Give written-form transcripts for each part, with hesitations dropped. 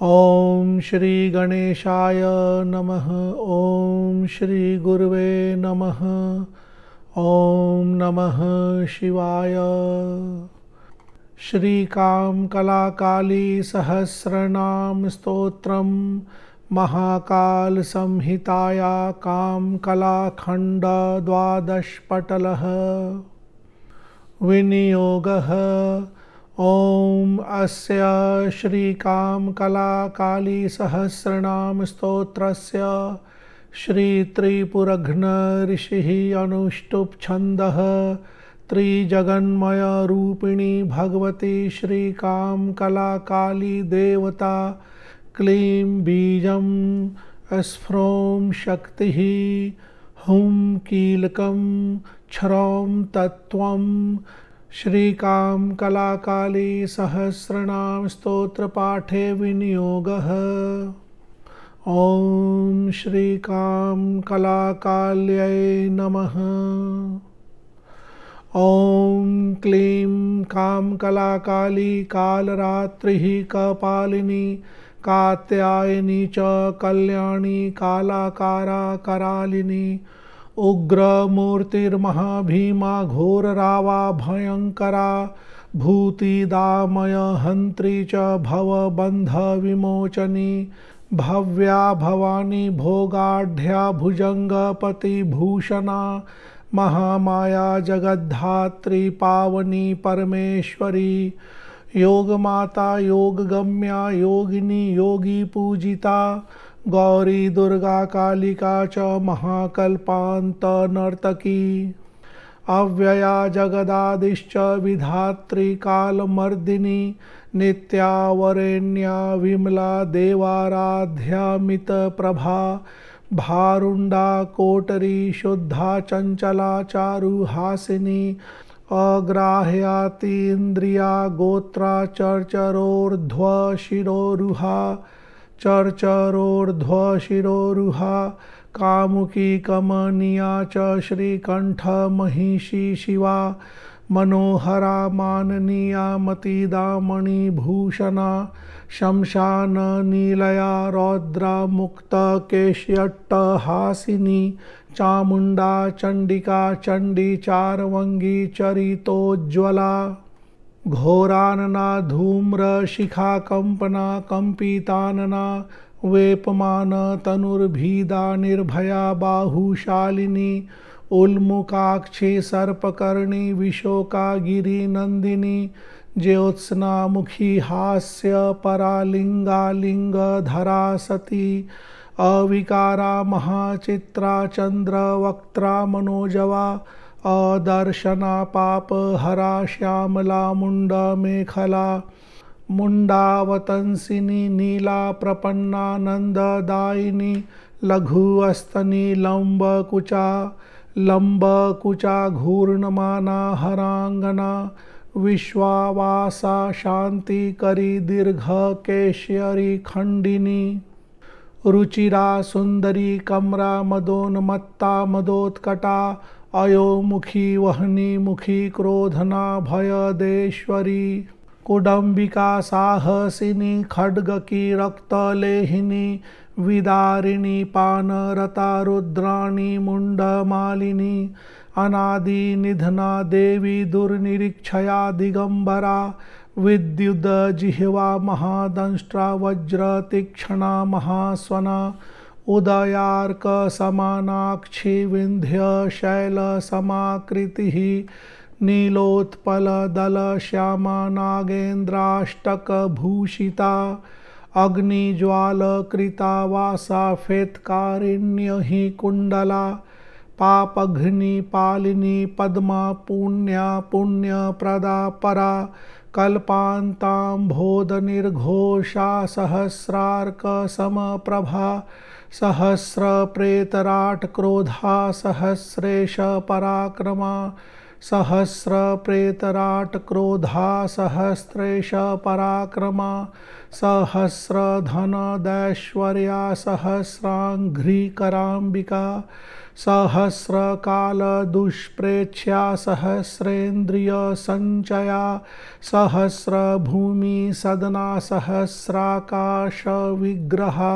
ओम श्री गणेशाय नमः। ओम श्री गुरुवे नमः। ओम नमः शिवाय। श्री काम कला काली सहस्रनाम स्तोत्रम महाकाल संहिताया काम कला खंड द्वादश पटलः विनियोगः। ओम अस्य श्री काम कला काली सहस्रनाम स्तोत्रस्य श्री त्रिपुरघ्न ऋषिः अनुष्टुप छंदः त्रिजगन्मय रूपिणी भगवती श्री काम कला काली देवता क्लीं बीजं स्फ्रों शक्तिः हुं कीलकं क्षरौं तत्त्वं। श्री काम कला काली सहस्रनाम स्तोत्र पाठे विनियोगः। ओम श्री काम कला काल्यै नमः। ओम क्लीं काम कला काली कालरात्रिः कपालिनी कात्यायनी च कल्याणी कालाकारा करालिनी उग्रमूर्तिर्महाभीमा घोररावा भयंकरा भूतिदामय हंत्री च भवबंधविमोचनी भव्या भवानी भोगाढ्या भुजंगपतिभूषणा महामाया जगद्धात्री पावनी परमेश्वरी योगमाता योगगम्या योगिनी योगी पूजिता गौरी दुर्गा कालिका च महाकल्पान्त नर्तकी अव्यया जगदादिश्च विधात्री कालमर्दिनी नित्या वरेण्या विमला देवाराध्यामित प्रभा भारुंडा कोटरी शुद्धा चंचला चारुहासिनी अग्राह्यातीन्द्रिया गोत्रा चर्चरोर्ध्व शिरोरुहा चर्चरोर्ध्व शिरोरुहा कामुकी कमनीया च श्रीकंठ महिषी शिवा मनोहरा माननीया मतिदामणि भूषणा शमशान नीलया रौद्रा मुक्त केश्यट्टहासिनी चामुंडा चंडिका चंडी चारवंगी चरितोज्ज्वला घोरानना धूम्र शिखा कंपना कंपितानना वेपमान तनुर्भीदा निर्भया बाहुशालिनी उल्मुखाक्षी सर्पकर्णी विशोका गिरी नंदिनी ज्योत्स्ना मुखी हास्य परालिंगालिंगधरा सती अविकारा महाचित्रा चंद्रवक्त्रा मनोजवा अदर्शना पापहरा श्यामला मुंडा मेखला मुंडावतंसिनी नीला प्रपन्नानंददायिनी लघुअस्तनी लंबकुचा घूर्णमाना हरांगना विश्वावासा शांतिकरी दीर्घ केश्यरी खंडिनी रुचिरा सुंदरी कमरा मदोन्मत्ता मदोत्कटा अयोमुखी वहनी मुखी क्रोधना भयदेश्वरी कुडम्बिका साहसिनी खड्गकी रक्तलेहिनी विदारिणी पानरता रुद्राणी मुंडमालिनी अनादि निधना देवी दुर्निरीक्षया दिगंबरा विद्युद जिह्वा महादंष्ट्रा वज्र तीक्षणा महास्वना उदयार्क समानाक्षी विंध्य शैल समाकृतिः नीलोत्पल दल श्यामा नागेन्द्राष्टक भूषिता अग्निज्वाल कृता वासा फेत्कारिण्य ही कुंडला पापघ्नि पालिनी पद्मा पुण्या पुण्य प्रदा परा कल्पान्ताम्भोद निर्घोषा सहस्रार्क समप्रभा सहस्र प्रेतराट क्रोधा सहस्रेश पराक्रमा सहस्रप्रेतराट क्रोधा सहस्रेश पराक्रमा सहस्रधनदैश्वर्या सहस्राङ्घ्रिकराम्बिका सहस्रकालदुष्प्रेक्ष्या सहस्रेन्द्रियसञ्चया सहस्रभूमिसदना सहस्राकाशविग्रहा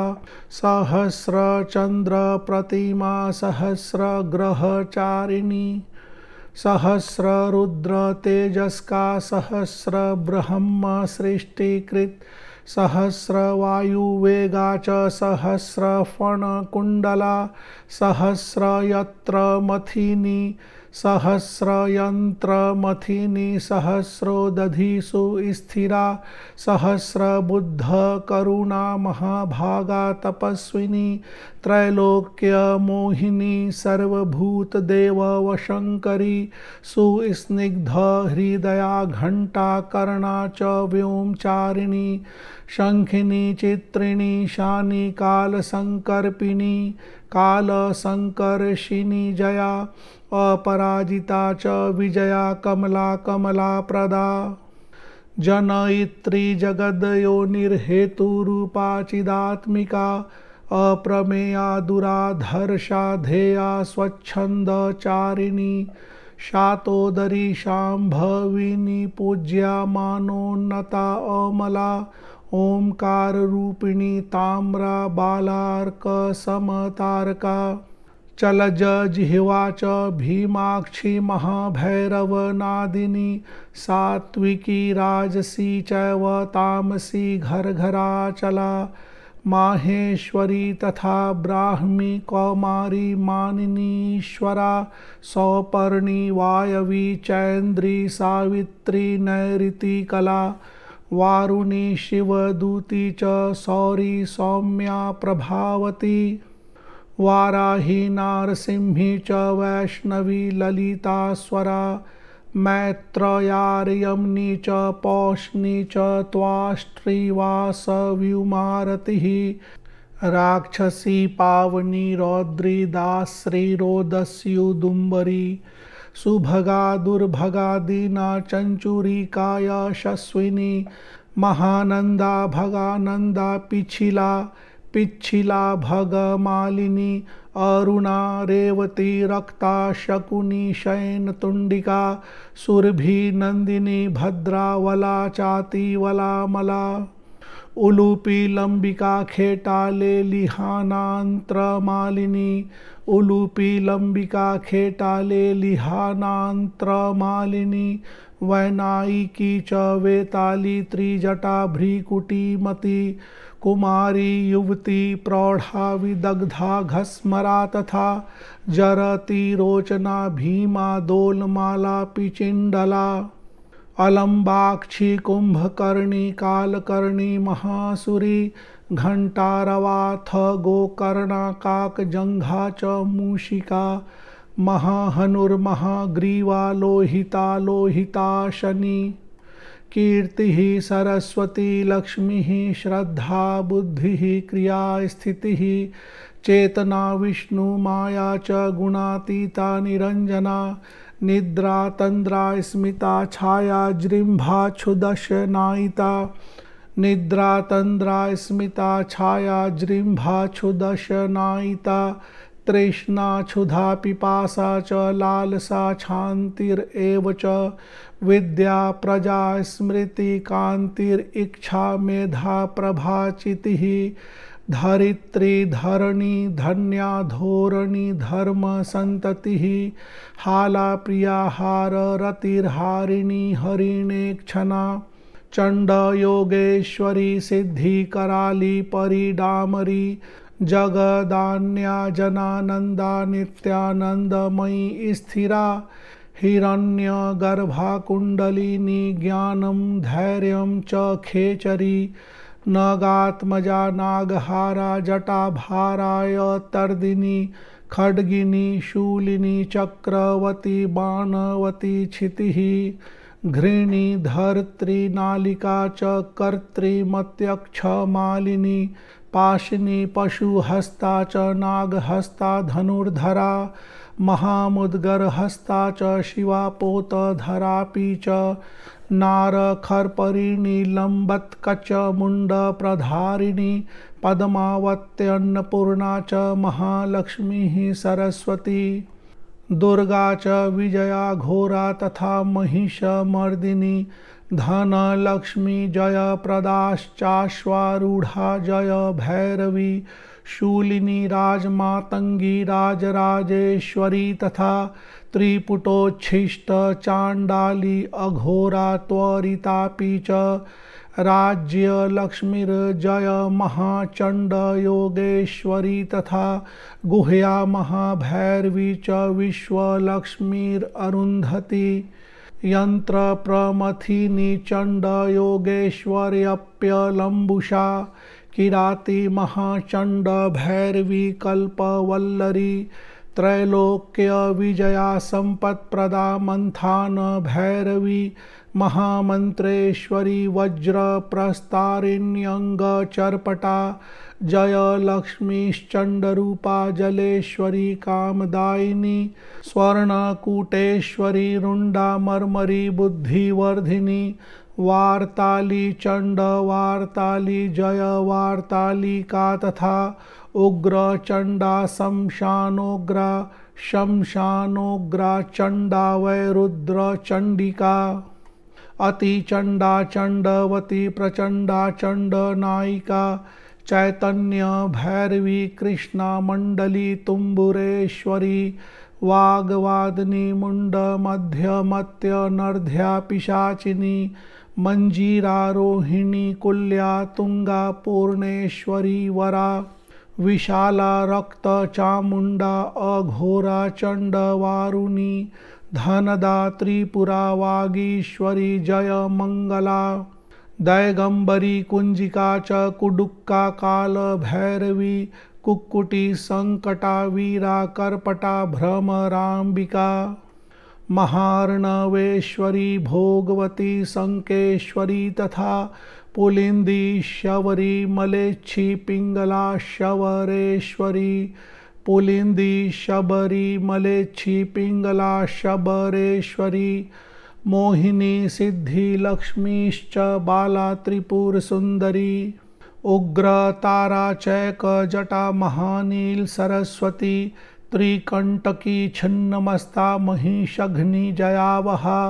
सहस्रचन्द्रप्रतिमा सहस्रग्रहचारिणी सहस्ररुद्रतेजस्का सहस्रब्रह्म सृष्टिकृत सहस्रवायुवेगा च सहस्रफणकुण्डला सहस्रयत्रमथिनी सहस्रयन्त्रमथिनी सहस्रोदधिषु स्थिरा सहस्रबुद्धकरुणा महाभागा तपस्विनी त्रैलोक्यमोहिनी सर्वभूतदेववशङ्करी सुस्निग्धहृदया घण्टाकर्णा च व्योमचारिणी शङ्खिनी चित्रिणी शानी कालसङ्कर्पिणी कालसङ्कर्षिणी जया अपराजिता च विजया कमला कमलाप्रदा जनयित्री जगद्योनिर्हेतुरूपा चिदात्मिका अप्रमेया दुराधर्षा ध्येया स्वच्छन्दचारिणी शातोदरी शाम्भविनी पूज्या मानोन्नता अमला ओंकाररूपिणी ताम्रा बालार्कसमतारका चलज जिह्वा च भीमाक्षी महाभैरवनादिनी सात्विकी राजसी चैव तामसी घरघराचला माहेश्वरी तथा ब्राह्मी कौमारी मानिनीश्वरा सौपर्णी वायवी चैन्द्री सावित्री नैऋति कला वारुणी शिवदूती च सौरी सौम्या प्रभावती वाराही नारसिंही च वैष्णवी ललितास्वरा मैत्रयार्यम्नी च पौष्णी च त्वाष्ट्री वासव्युमारतिः राक्षसी पावनी रौद्री दास्री रोदस्युदुम्बरी सुभगा दुर्भगा दीना चंचुरिका यशस्विनी महानंदा भगानंदा पिछिला पिच्छिला भगमालिनी अरुणा रेवती रक्ता शकुनी शयनतुंडिका सुरभि नंदिनी भद्रावला चातिवलामला उलूपी लंबिका खेटाले लिहानांत्रमालिनी उलूपी लंबिका खेटाले लिहानांत्रमालिनी वैनायिकी च वेताली त्रिजटा भ्रीकुटीमती कुमारी युवती प्रौढ़ा विदग्धा घस्मरा तथा जरती रोचना भीमा दोलमाला पिचिंडला अलंबाक्षी कुंभकर्णी कालकर्णी महासुरी घंटारवाथ गोकर्णा काकजंघा च मूषिका महाहनुर्महाग्रीवा लोहिता लोहिता शनि कीर्ति सरस्वती लक्ष्मी श्रद्धा बुद्धि क्रिया स्थिति चेतना विष्णु माया च गुणातीता निरंजना निद्रा तंद्रा स्मिता छाया जृंभा क्षुदशनायिता निद्रा तंद्रा स्मिता छाया जृंभा क्षुदशनायिता तृष्णा क्षुधा पिपासा च लालसा क्षान्तिरेव च विद्या प्रजा स्मृति कांतिरिच्छा मेधा प्रभाचितिः धरित्री धरणी धन्या धोरणी धर्म संततिः हाला प्रिया हार रतिर्हारिणी हरिणेक्षणा चंड योगेश्वरी सिद्धि कराली परिडामरी जगदान्या जनानंदा नित्यानंदमयी स्थिरा हिरण्यगर्भा कुंडलिनी ज्ञानं धैर्यं च खेचरी नगात्मजा नागहारा जटाभाराय तर्दिनी खड्गिनी शूलिनी चक्रवती बाणवती क्षितिः घृणी धर्त्री नालिका च कर्त्री मत्यक्षमालिनी पाशिनी पशुहस्ता च नागहस्ता धनुर्धरा महामुद्गरहस्ता च शिवा पोतधरापि च नारखर्परिणी लम्बत्कचमुण्डप्रधारिणी पद्मावत्यन्नपूर्णा च महालक्ष्मीः सरस्वती दुर्गा च विजया घोरा तथा महिषमर्दिनी धनलक्ष्मी जयप्रदाश्चाश्वारूढ़ा जय भैरवी शूलिनी राजमातंगी राजराजेश्वरी तथा त्रिपुटोच्छिष्ट चांडाली अघोरा त्वरितापि च राज्य लक्ष्मीर्जय महाचंड योगेश्वरी तथा गुह्या महाभैरवी च विश्वलक्ष्मीररुन्धती यंत्र प्रमथिनी चंड योगेश्वर्यप्यलंबुषा किराती महाचंड भैरवी कल्पवल्लरी त्रैलोक्य विजया संपत्प्रदा मंथान भैरवी महामंत्रेश्वरी वज्र प्रस्तारिण्यंग चर्पटा जय लक्ष्मीश्चंडरूपा जलेश्वरी कामदायिनी स्वर्णकूटेश्वरी रुंडा मर्मरी बुद्धिवर्धिनी वार्ताली चंड वार्ताली जय वार्तालिका तथा उग्र चंडा शमशानोग्रा शमशानोग्रा चंडा वैरुद्र चंडिका अति चंडा चंडवती प्रचंडा चंड नायिका चैतन्य भैरवी कृष्णा मंडली तुम्बुरेश्वरी वाग्वादिनी मुंड मध्यमत्य नर्ध्या पिशाचिनी मंजीरारोहिणी कुल्या तुंगा पूर्णेश्वरी वरा विशाला रक्त चामुंडा अघोरा चंड वारुणी धनदा त्रिपुरा वागीश्वरी जय मंगला दैगंबरी कुंजिका च कुडुक्का काल भैरवी कुक्कुटी संकटा वीरा कर्पटा भ्रमराम्बिका महार्णवेश्वरी भोगवती संकेश्वरी तथा पुलिंदी शवरी मलेच्छी पिंगला शवरेश्वरी पुलिंदी शबरी मलेच्छी पिंगला शबरेश्वरी मोहिनी सिद्धि लक्ष्मीश्च बाला त्रिपुर सुंदरी उग्र तारा चैक जटा महानील सरस्वती त्रिकंटकी छिन्नमस्ता महिषघ्नि जयावहा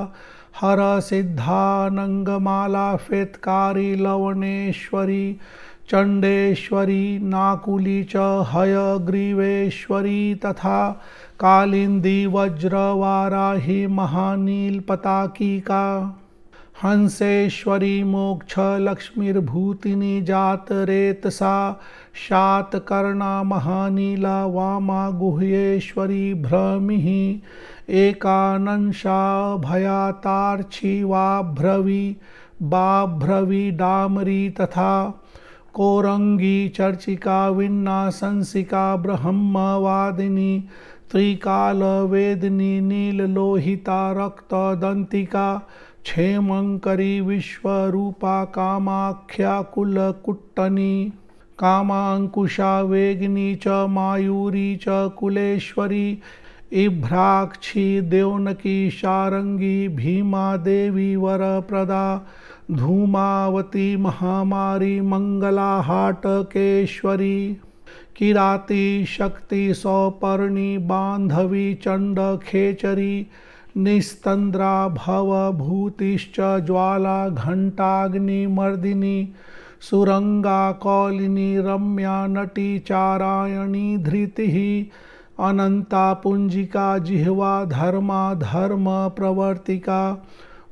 हर सिद्धानंगमाला फेत्कारी लवणेश्वरी चंडेश्वरी नाकुली च हयग्रीवेश्वरी तथा कालिंदी वज्रवाराही महानीलपताकिका हंसेश्वरी मोक्ष लक्ष्मीर्भूतिनी जातरेतसा शातकर्णा महानीला वामा गुह्येश्वरी भ्रमिः एकानंशा भयातार्ची वाभ्रवी बाभ्रवी डामरी तथा कोरंगी चर्चिका विन्ना संसिका ब्रह्मवादिनी त्रिकाल वेदिनी नीललोहिता रक्तदंतिका क्षेमंकरी विश्वरूपा कामाख्या कुलकुट्टनी कामांकुशा वेगिनी च मायूरी च कुलेश्वरी इभ्राक्षी देवनकी शारंगी भीमा देवी वरप्रदा धूमावती महामारी मंगला हाटकेश्वरी किराती शक्ति सौपर्णी बांधवी चंड खेचरी निस्तंद्रा भवभूतिश्च ज्वाला घंटाग्निमर्दिनी सुरंगा कौलिनी रम्या नटी चारायणी धृतिः अनंता पुंजिका जिह्वा धर्मा धर्म प्रवर्तिका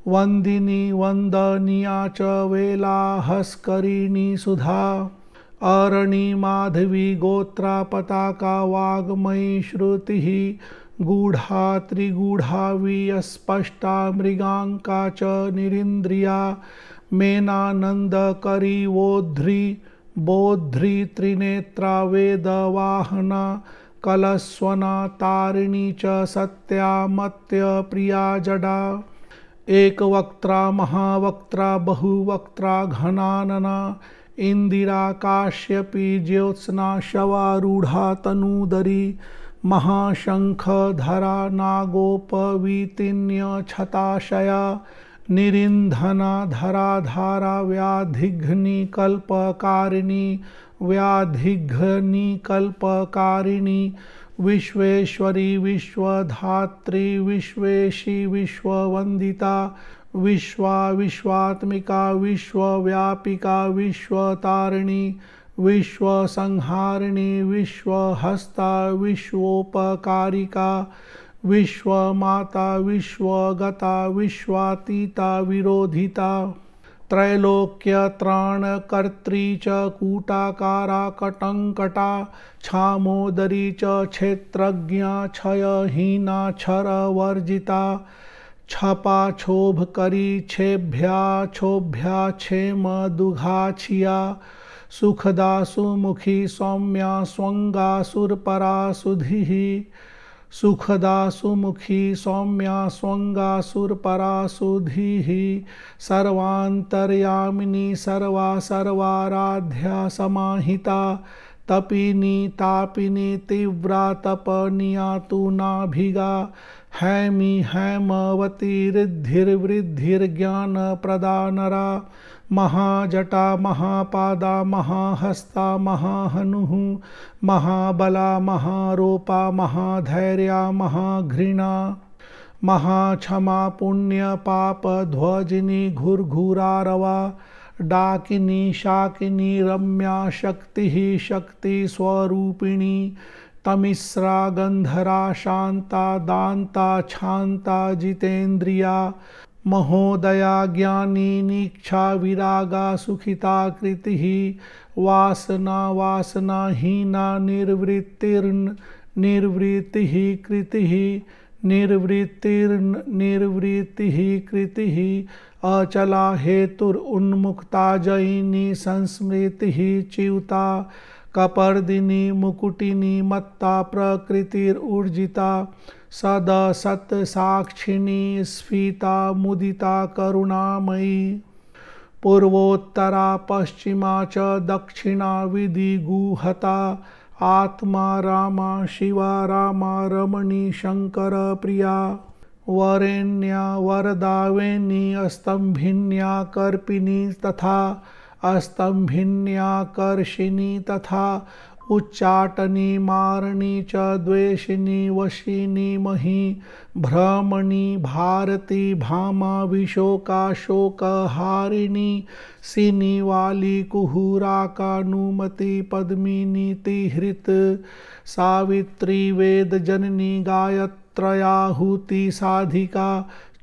वंदिनी वंदनिया च वेलाहस्करिणी सुधा अरणी माधवी गोत्रा पताका वाग्मयी श्रुतिः गूढ़ा त्रिगूढ़ा विस्पष्टा मृगांका च निरिंद्रिया मेनानंदकरी वोध्री बोध्री त्रिनेत्रा वेदवाहना कलस्वना तारिणी च सत्यामत्य प्रिया जडा एक वक्त्रा महावक्त्रा बहुवक्त्रा घनानना इंदिरा काश्यपी ज्योत्स्ना शवारूढ़ा तनूदरी महाशंखधरा नागोपवीतिन्य छताशया निरिंधना धराधारा व्याधिघ्नि कल्पकारिणी विश्वेश्वरी विश्वधात्री विश्वेशी विश्ववंदिता विश्वात्मिका विश्वव्यापिका विश्वतारिणी विश्वसंहारिणी विश्वहस्ता विश्वोपकारिका विश्वमाता विश्वगता विश्वातीता विरोधिता त्रैलोक्यत्राणकर्त्री च कूटाकारा कटंकटा क्षामोदरी च क्षेत्रज्ञा क्षयहीना क्षरवर्जिता क्षपाक्षोभकरी क्षोभ्या क्षेम दुघाछिया सुखदा सुमुखी सौम्या स्वंगा सुरपरा सुधीः सुखदा सुमुखी सौम्या स्वंगा सुरपरा सुधीः सर्वान्तर्यामिनी सर्वाराध्या समाहिता तपिनी तापिनी तीव्रा तपनियातु नाभिगा हैमी हैमवती रिद्धिर्वृद्धिर्ज्ञानप्रदा नरा महाजटा महापादा महाहस्ता महाहनुः महाबला महारोपा महाधैर्या महाघृणा महाक्षमा पुण्य पाप ध्वजिनी घुरघुरारवा डाकिनी शाकिनी रम्या शक्ति शक्ति स्वरूपिणी तमिस्रा गंधरा शांता दांता क्षांता जितेन्द्रिया महोदया ज्ञानी नीक्षा विरागा सुखिता कृतिः वासनाहीना निर्वृत्तिः कृतिः निर्वृत्तिः कृतिः अचला हेतुरुन्मुक्ता जयिनी संस्मृतिः च्युता कपर्दिनी मुकुटिनी मत्ता प्रकृतिर्ऊर्जिता सदसत् साक्षिणी स्फीता मुदिता करुणामयी पूर्वोत्तरा पश्चिमा च दक्षिणा विधिगुहता आत्मा रामा शिवा रामा रमणी शंकर प्रिया वरेण्या वरदावेनी अस्तंभिन्या कर्पिणी तथा अस्तंभिन्या कर्षिणी तथा उच्चाटनी मारणी च द्वेषिणी वशिनी मही भ्रमणी भारती भामा विशोका शोकहारिणी सिनी वाली कुहुराकानुमति पद्मिनी तिहृत सावित्री वेद जननी गायत्रयाहुति साधिका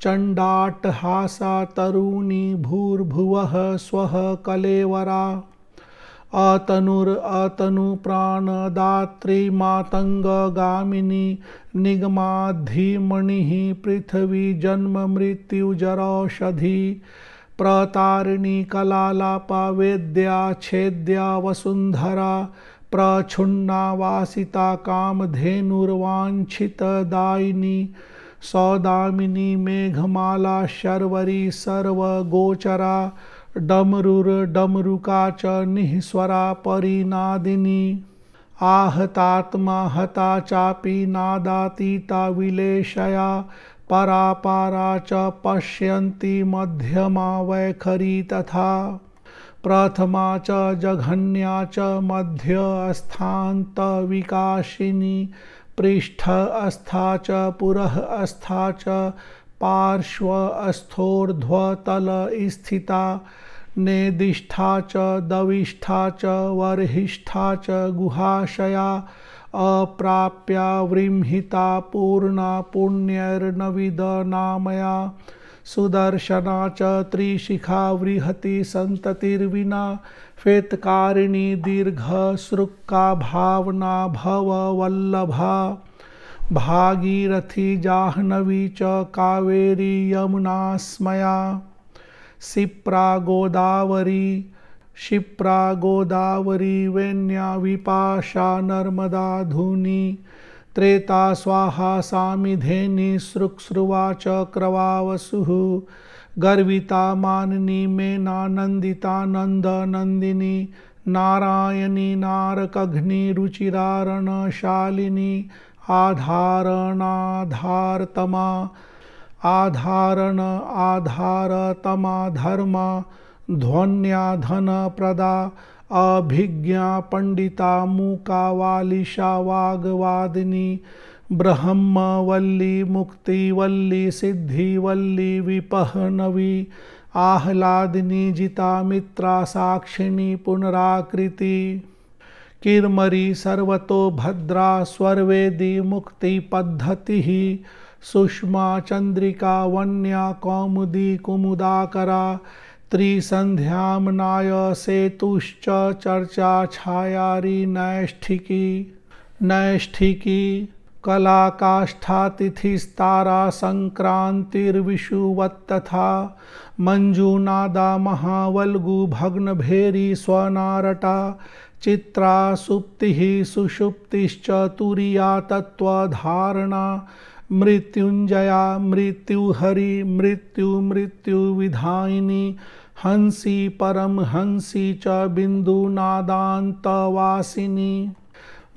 चंडाटहासा तरुणी भूर्भुवः स्वः कलेवरा अतनु प्राणदात्री मातंगगामिनी निगमाधिमणिः पृथ्वी जन्म मृत्यु जरौषधि प्रतारिणी कलालापा वेद्या छेद्या वसुंधरा प्रछुन्ना वासिता कामधेनुर्वांछितदायिनी सौदामिनी मेघमाला शर्वरी सर्वगोचरा डमरुका च निःस्वरा परिनादिनी आहतात्मा हता चापि नादातीता विलेशया परापारा च पश्यन्ति मध्यमा वैखरी तथा प्रथमा च जघन्या च मध्यस्थान्त विकासिनी पृष्ठस्था च पुरःस्था च पार्श्वस्थोर्ध्वतल स्थिता नेदिष्ठा च दविष्ठा च वर्हिष्ठा च गुहाशया अप्राप्या वृंहिता पूर्णा पुण्यर्नविदनामया सुदर्शना च त्रिशिखा वृहति संततिर्विना फेत्कारिणी दीर्घसृक्का भावना भववल्लभा भागीरथी जाह्नवी च कावेरी यमुना स्मया क्षिप्रा गोदावरी वेण्या विपाशा नर्मदा धूनी त्रेता स्वाहा सामिधेनी सृक्स्रुवा च क्रवावसुः गर्विता माननी मेना नंदिता नंद नंदिनी नारायणी नारकघ्नि रुचिरारणशालिनी आधारणाधारतमा आधारण आधारतमा धर्मा ध्वन्या धन प्रदा अभिज्ञा पंडिता मूका वालिशा वाग्वादिनी ब्रह्मवल्ली मुक्तिवल्ली सिद्धिवल्ली विपहनवी आह्लादिनी जिता मित्रा साक्षिणी पुनराकृति किरमरी सर्वतो भद्रा स्वर्वेदी मुक्ति पद्धति सुषमा चंद्रिका वन्या कौमुदी कुमुदाकरा त्रिसंध्यामनाय सेतुश्च चर्चा छायारी नैष्ठिकी कला काष्ठातिथिस्तारा संक्रांतिर्विषुवत्तथा मंजूनादा महावल्गु भग्नभेरी स्वनारटा चित्रा सुप्तिः सुषुप्तिश्च तुरीया तत्त्वधारणा मृत्युंजया मृत्युहरि मृत्युविधायिनी हंसी परमहंसी च बिंदुनादान्तवासिनी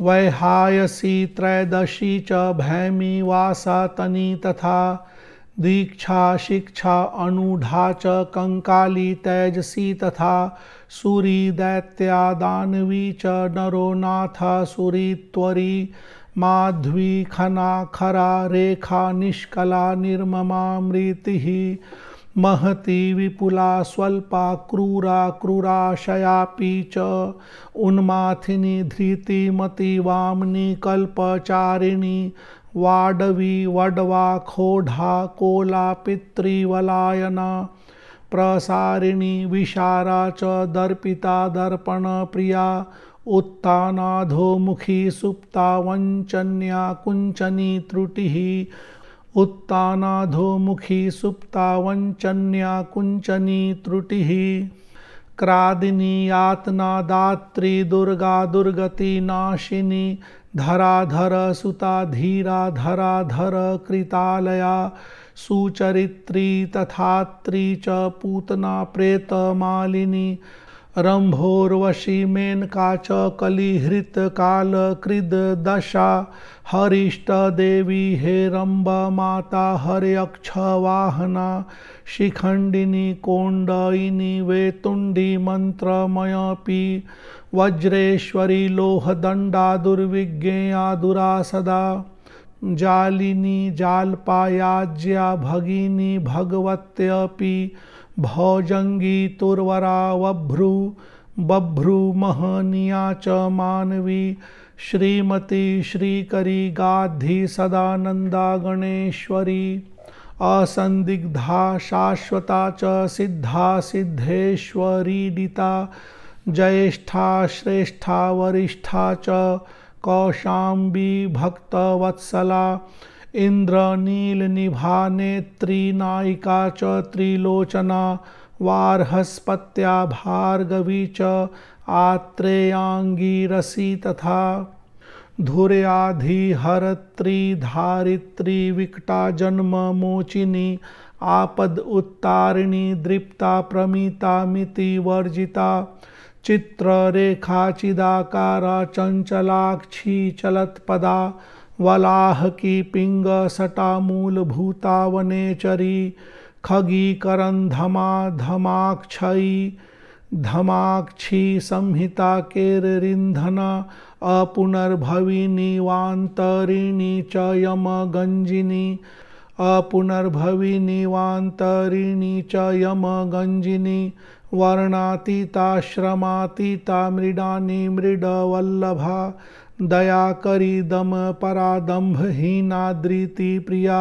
वैहायसी त्रयोदशी च भैमी वासातनी तथा दीक्षा शिक्षा अनूढ़ा च कंकाली तेजसी तथा सूरी दैत्या दानवी च नरो नाथ सूरी त्वरी माध्वी खना खरा रेखा निष्कला निर्ममा मृतिः महती विपुला स्वल्पा क्रूरा क्रूराशयापि च उन्माथिनी धृतिमती वामनी कल्पचारिणी वाडवी वडवा खोढा कोला पितृवलायना प्रसारिणी विशारा च दर्पिता दर्पण प्रिया उत्तानाधोमुखी सुप्ता वंचन्या कुंचनी त्रुटिः उत्तानाधोमुखी सुप्ता वंचन्या कुंचनी त्रुटिः क्रादिनी यातना दात्री दुर्गा दुर्गति नाशिनी धराधर सुता धीरा धराधर कृतालया सुचरित्री तथात्री च पूतना प्रेतमालिनी रंभोर्वशी मेनका च कलिहृत काल कृद दशा हरिष्ट देवी हेरंब माता हर्यक्ष वाहना शिखंडिनी कोंडयिनी वेतुंडी मंत्रमयपि वज्रेश्वरी लोहदंडा दुर्विज्ञेया दुरासदा जालिनी जालपायाज्या भगिनी भगवत्यपि भौजंगी तुर्वरा बभ्रू महनीया च मानवी श्रीमती श्रीकरी गाधी सदानंदा गणेश्वरी असंदिग्धा शाश्वता च सिद्धा सिद्धेश्वरीडिता ज्येष्ठा श्रेष्ठा वरिष्ठा च कौशाम्बी भक्तवत्सला इंद्रनीलनिभा नेत्री नायिका च त्रिलोचना वार्हस्पत्या भार्गवी च आत्रेयांगीरसी तथा धुर्याधिहरत्री धारित्री विकटा जन्म मोचिनी आपद उत्तारिणी दृप्ता प्रमिता मिति वर्जिता चित्ररेखा चिदाकारा चंचलाक्षी चलत्पदा वलाहकी पिंग सटा मूलभूता वनेचरी खगीकरंधमा धमाक्षी संहिता केररिंधना अपुनर्भविनी वान्तरिणी च यमगंजिनी अपुनर्भविनी वान्तरिणी च यमगंजिनी वर्णातीताश्रमातीता मृडानी मृडवल्लभा दयाकरी दम परादम्भहीनाद्रिति प्रिया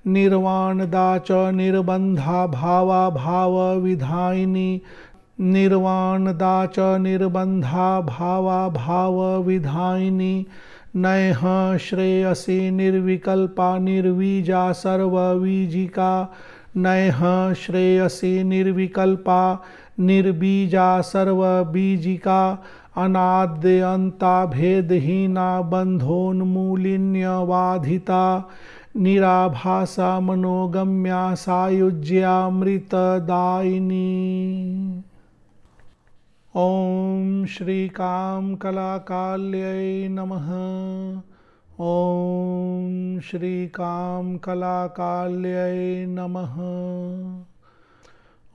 निर्वाणदा च निर्बंधा भावा भाव विधायिनी निर्वाणदा च निर्बंधा भावा भाव विधायिनी नैह श्रेयसी निर्विकल्पा निर्वीजा सर्ववीजिका नैह श्रेयसी निर्विकल्पा निर्बीजा सर्वबीजिका अनाद्यंता भेदहीना बंधोन्मूलिन्यवाधिता निराभासा मनोगम्या सायुज्यामृतदायिनी। ओम श्री काम कलाकाल्यै नमः। ओम श्री काम कलाकाल्यै नमः।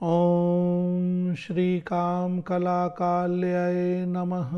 ओम श्री काम कलाकाल्यै नमः।